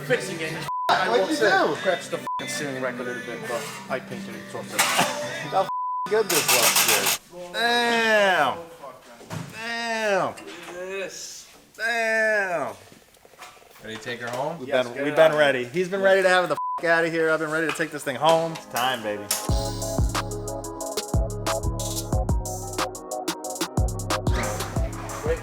fixing it. What'd you do? Scratched the fucking steering rack a little bit, but I painted it. So How good this looks, dude. Damn. Damn. this. Damn. Ready to take her home? We've been ready. He's been ready to have the out of here. I've been ready to take this thing home. It's time, baby. Wait.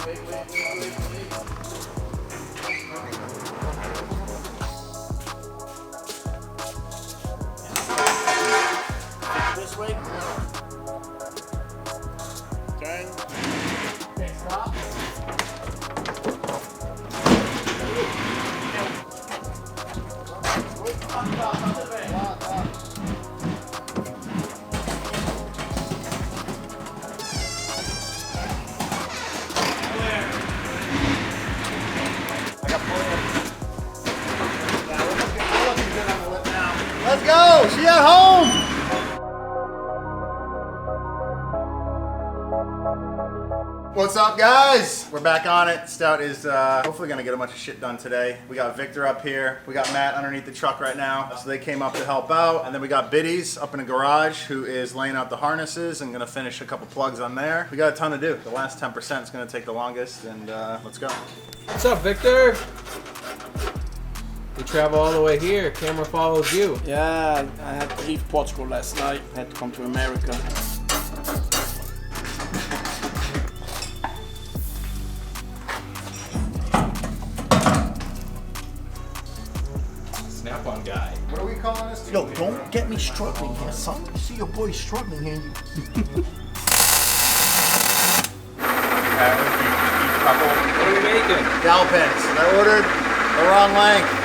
This way. Turn. Okay, stop. Let's go. She at home. What's up, guys? We're back on it. Stout is hopefully gonna get a bunch of shit done today. We got Victor up here. We got Matt underneath the truck right now. So they came up to help out. And then we got Biddies up in the garage who is laying out the harnesses and gonna finish a couple plugs on there. We got a ton to do. The last 10% is gonna take the longest, and let's go. What's up, Victor? We travel all the way here. Camera follows you. Yeah, I had to leave Portugal last night. I had to come to America. Snap-on guy. What are we calling this? Yo, don't get me struggling here, son. You see your boy struggling here. What are we making? Dowel pins. I ordered the wrong length.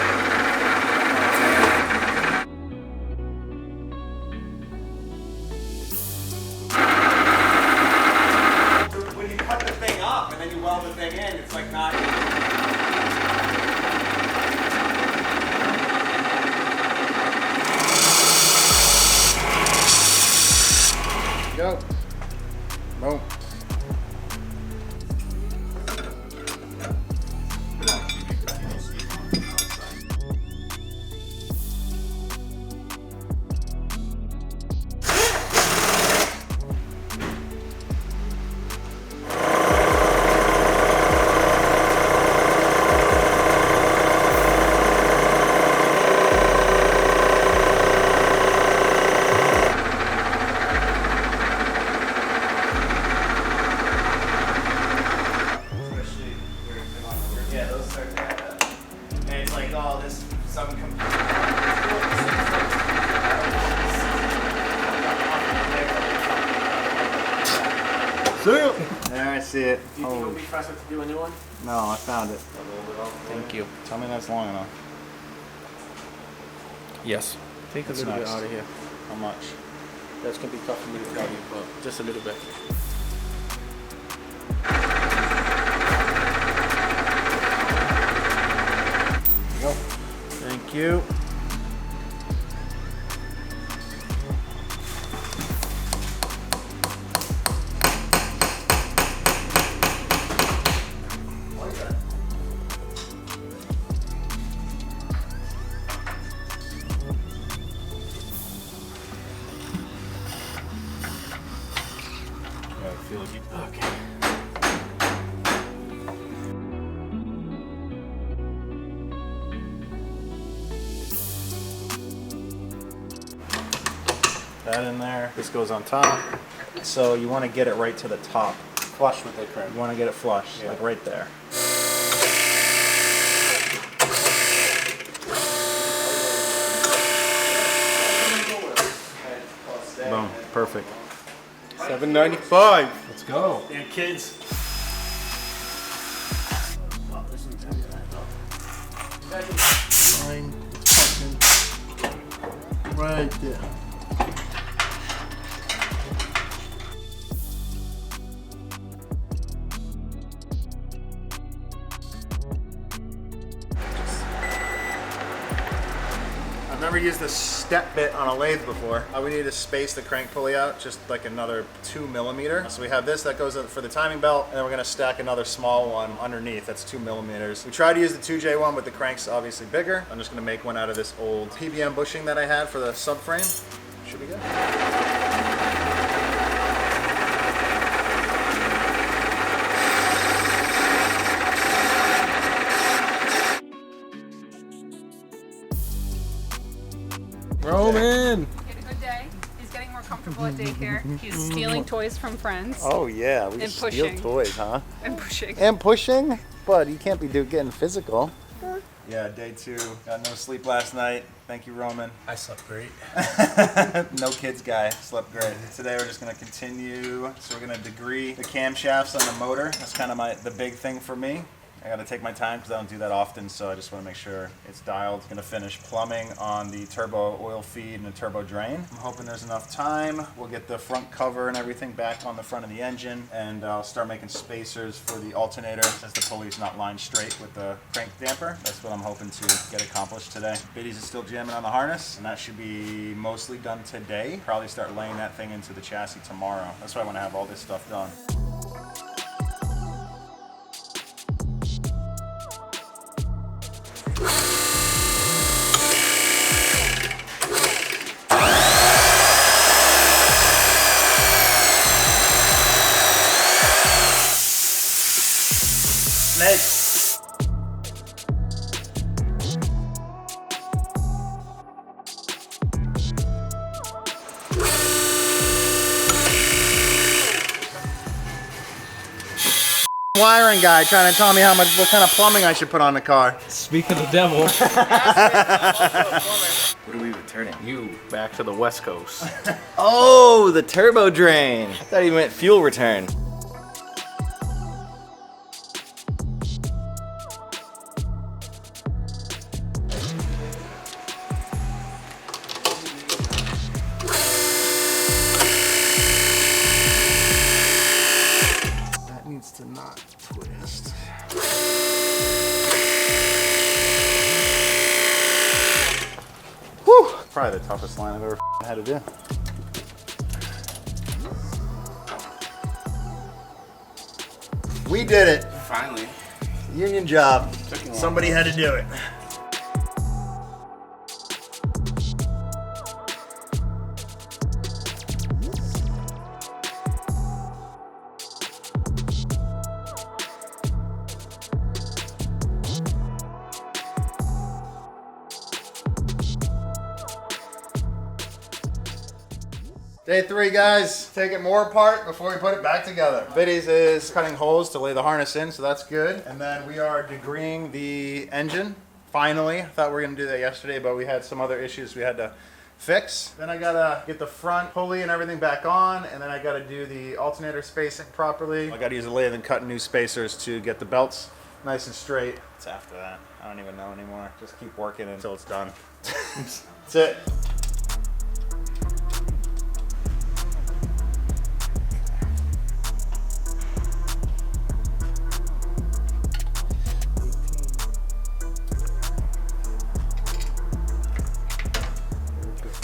When you cut the thing up and then you weld the thing in, it's like not. Go. Boom. There, I see it. Do you think it'll be faster to do a new one? No, I found it. Thank you. Tell me that's long enough. Yes. Take a That's little bit nice. out of here. How much? That's gonna be tough for me to tell you, but just a little bit. There you go. Thank you. Okay. That in there. This goes on top. So you want to get it right to the top. Flush with the crib. You want to get it flush, like right there. Boom. Perfect. $7.95. Let's go. Yeah, kids. Fine. Fucking right there. I've never never used the step bit on a lathe before. We need to space the crank pulley out just like another 2 millimeter. So we have this that goes for the timing belt, and then we're gonna stack another small one underneath. That's 2 millimeters. We tried to use the 2J one, but the crank's obviously bigger. I'm just gonna make one out of this old PBM bushing that I had for the subframe. Should be good. Roman! He had a good day. He's getting more comfortable at daycare. He's stealing toys from friends Oh yeah, we And steal pushing. toys, huh? and pushing. And pushing, but you can't be getting physical. Yeah, day 2. Got no sleep last night. Thank you, Roman. I slept great. No kids guy, slept great. Today we're just gonna continue. So we're gonna degree the camshafts on the motor. That's kind of the big thing for me. I gotta take my time because I don't do that often, so I just want to make sure it's dialed. Gonna finish plumbing on the turbo oil feed and the turbo drain. I'm hoping there's enough time. We'll get the front cover and everything back on the front of the engine, and I'll start making spacers for the alternator since the pulley's not lined straight with the crank damper. That's what I'm hoping to get accomplished today. Biddy's is still jamming on the harness, and that should be mostly done today. Probably start laying that thing into the chassis tomorrow. That's why I want to have all this stuff done. Snakes. Wiring guy trying to tell me what kind of plumbing I should put on the car. Speak of the devil. What are we returning? You back to the West Coast. Oh, the turbo drain. I thought you meant fuel return. That needs to not twist. Whew! Probably the toughest line I've ever had to do. We did it. Finally. Union job. Took you long. Somebody had to do it. Day 3, guys. Take it more apart before we put it back together. Biddy's is cutting holes to lay the harness in, so that's good. And then we are degreeing the engine. Finally, I thought we were gonna do that yesterday, but we had some other issues we had to fix. Then I gotta get the front pulley and everything back on, and then I gotta do the alternator spacing properly. I gotta use a lathe and cut new spacers to get the belts nice and straight. It's after that. I don't even know anymore. Just keep working until it's done. That's it.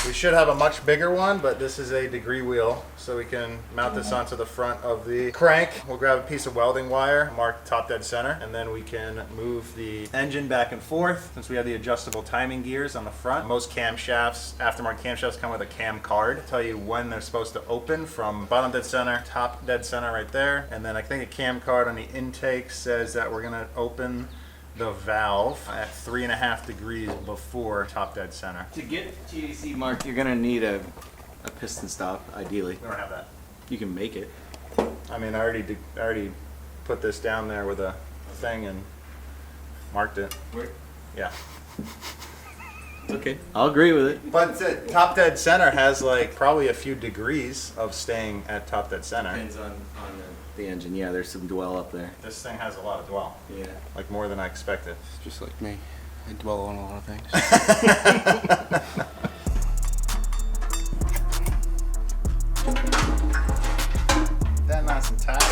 We should have a much bigger one, but this is a degree wheel, so we can mount this onto the front of the crank. We'll grab a piece of welding wire, mark top dead center, and then we can move the engine back and forth. Since we have the adjustable timing gears on the front, most camshafts, aftermarket camshafts, come with a cam card. Tell you when they're supposed to open from bottom dead center, top dead center right there. And then I think a cam card on the intake says that we're gonna open the valve at 3.5 degrees before top dead center. To get TAC mark, you're gonna need a piston stop, ideally. We don't have that. You can make it. I mean, I already put this down there with a thing and marked it. Where? Yeah. It's okay. I'll agree with it. But top dead center has like probably a few degrees of staying at top dead center. Depends on the engine. Yeah, there's some dwell up there. This thing has a lot of dwell, Yeah. like more than I expected. Just like me. I dwell on a lot of things. That nice and tight.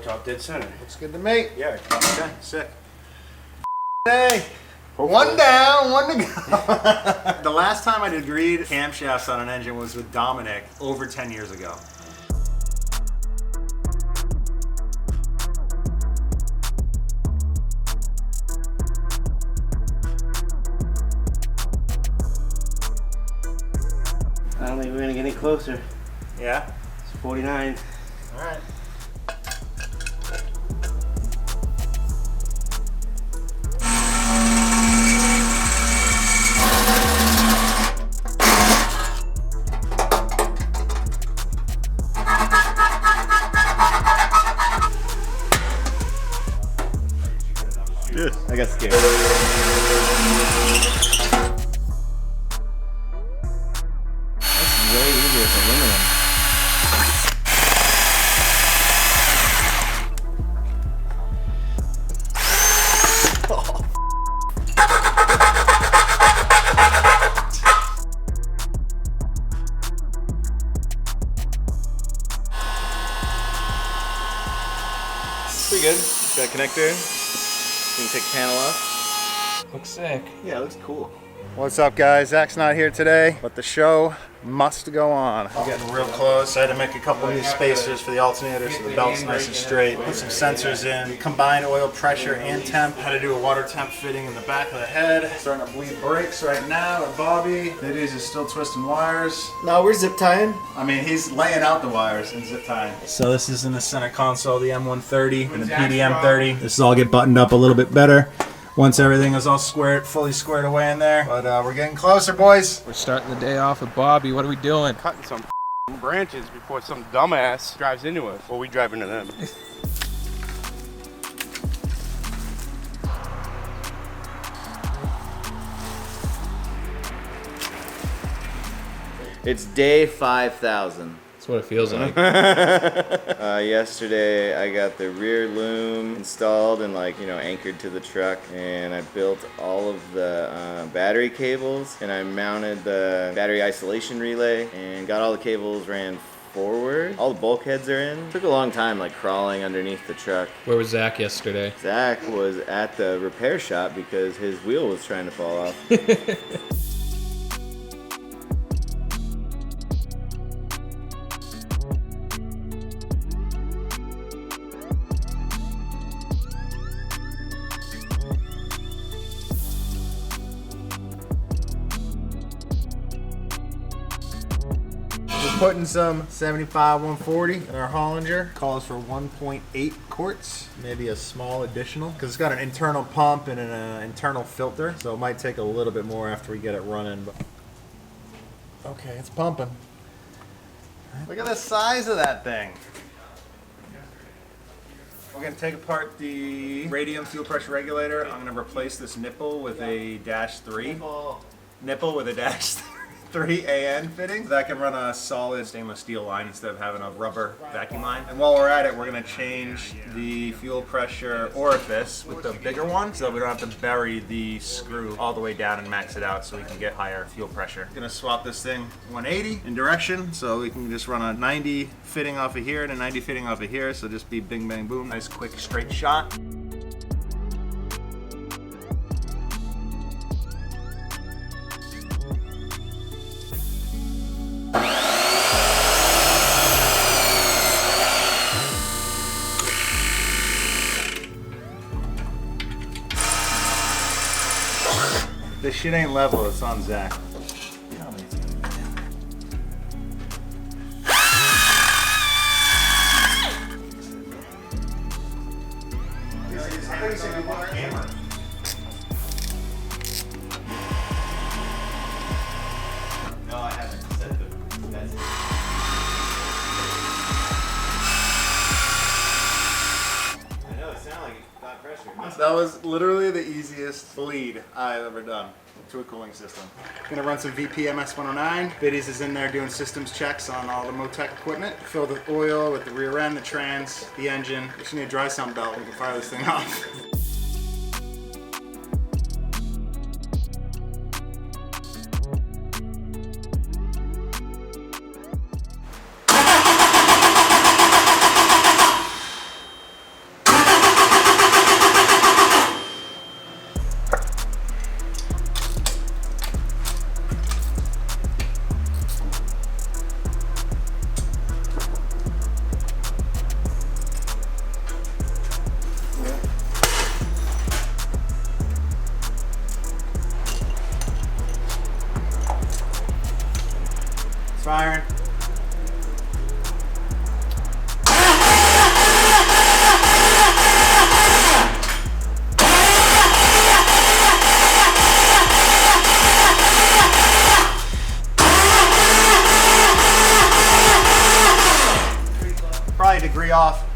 top dead center. Looks good to me. Yeah. Okay, sick. Hey, one down, one to go. The last time I degreed camshafts on an engine was with Dominic over 10 years ago. I don't think we're gonna get any closer. Yeah? It's 49. All right. Dude, I got scared. That's way easier with aluminum. Pretty good. Got a connector. You can take the panel off. Looks sick. Yeah, it looks cool. What's up, guys? Zach's not here today, but the show must go on. We're getting real close. I had to make a couple new spacers for the alternator so the belt's nice and straight. Put some sensors in, combined oil pressure and temp. Had to do a water temp fitting in the back of the head. Starting to bleed brakes right now with Bobby. Diddy's is still twisting wires. No, we're zip tying. I mean, he's laying out the wires and zip tying. So this is in the center console, the M130 and the PDM30. This will all get buttoned up a little bit better once everything is all fully squared away in there. But we're getting closer, boys. We're starting the day off with Bobby. What are we doing? Cutting some branches before some dumbass drives into us. Or we drive into them. It's day 5,000. That's what it feels like. Yesterday I got the rear loom installed and anchored to the truck, and I built all of the battery cables, and I mounted the battery isolation relay and got all the cables ran forward. All the bulkheads are in. Took a long time crawling underneath the truck. Where was Zach yesterday? Zach was at the repair shop because his wheel was trying to fall off. Putting some 75 140 in our Hollinger. Calls for 1.8 quarts, maybe a small additional, because it's got an internal pump and an internal filter, so it might take a little bit more after we get it running. But okay, it's pumping. Look at the size of that thing. We're going to take apart the radium fuel pressure regulator. I'm going to replace this nipple with a -3. Nipple with a -3 AN fitting. That can run a solid stainless steel line instead of having a rubber vacuum line. And while we're at it, we're going to change the fuel pressure orifice with the bigger one so that we don't have to bury the screw all the way down and max it out so we can get higher fuel pressure. Going to swap this thing 180 in direction so we can just run a 90 fitting off of here and a 90 fitting off of here, so just be bing bang boom. Nice quick straight shot. This shit ain't level, it's on Zach. No, I haven't set the. That's it. I know, it sounded like it got pressure. That was literally the easiest bleed I've ever done to a cooling system. Gonna run some VPMS 109. Biddies is in there doing systems checks on all the Motec equipment. Fill the oil with the rear end, the trans, the engine. Just need a dry sump belt. We can fire this thing off. firing. Probably a degree off.